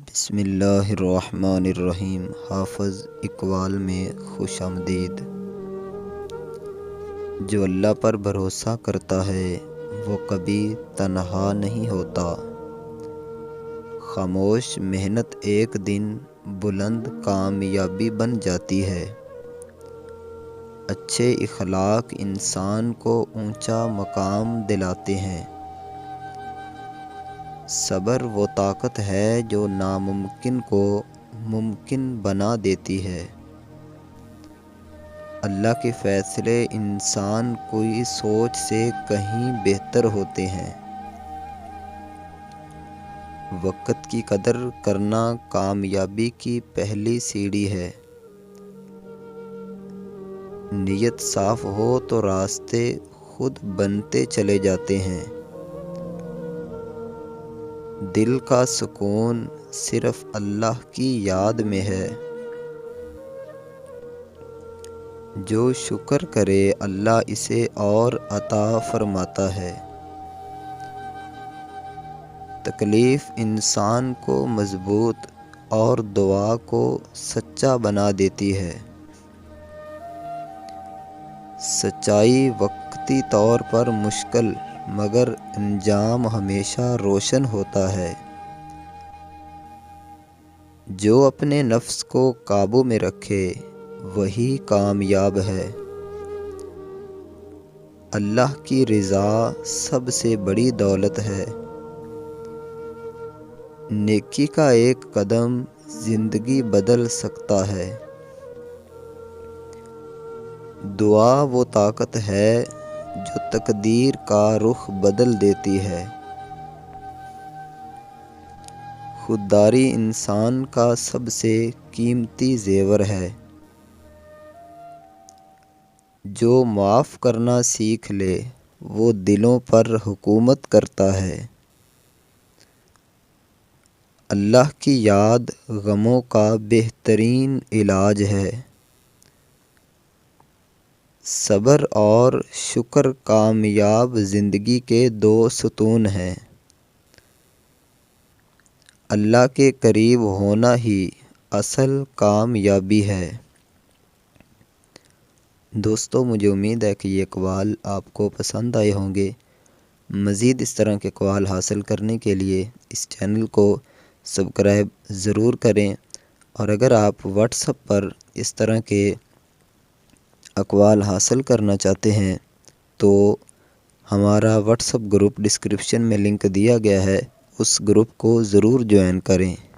بسم اللہ الرحمن الرحیم۔ حافظ اقبال میں خوش آمدید۔ جو اللہ پر بھروسہ کرتا ہے وہ کبھی تنہا نہیں ہوتا۔ خاموش محنت ایک دن بلند کامیابی بن جاتی ہے۔ اچھے اخلاق انسان کو اونچا مقام دلاتے ہیں۔ صبر وہ طاقت ہے جو ناممکن کو ممکن بنا دیتی ہے۔ اللہ کے فیصلے انسان کی سوچ سے کہیں بہتر ہوتے ہیں۔ وقت کی قدر کرنا کامیابی کی پہلی سیڑھی ہے۔ نیت صاف ہو تو راستے خود بنتے چلے جاتے ہیں۔ دل کا سکون صرف اللہ کی یاد میں ہے۔ جو شکر کرے اللہ اسے اور عطا فرماتا ہے۔ تکلیف انسان کو مضبوط اور دعا کو سچا بنا دیتی ہے۔ سچائی وقتی طور پر مشکل مگر انجام ہمیشہ روشن ہوتا ہے۔ جو اپنے نفس کو قابو میں رکھے وہی کامیاب ہے۔ اللہ کی رضا سب سے بڑی دولت ہے۔ نیکی کا ایک قدم زندگی بدل سکتا ہے۔ دعا وہ طاقت ہے جو تقدیر کا رخ بدل دیتی ہے۔ خودداری انسان کا سب سے قیمتی زیور ہے۔ جو معاف کرنا سیکھ لے وہ دلوں پر حکومت کرتا ہے۔ اللہ کی یاد غموں کا بہترین علاج ہے۔ صبر اور شکر کامیاب زندگی کے دو ستون ہیں۔ اللہ کے قریب ہونا ہی اصل کامیابی ہے۔ دوستو، مجھے امید ہے کہ یہ اقوال آپ کو پسند آئے ہوں گے۔ مزید اس طرح کے اقوال حاصل کرنے کے لیے اس چینل کو سبسکرائب ضرور کریں، اور اگر آپ واٹس ایپ پر اس طرح کے اقوال حاصل کرنا چاہتے ہیں تو ہمارا واٹس ایپ گروپ ڈسکرپشن میں لنک دیا گیا ہے، اس گروپ کو ضرور جوائن کریں۔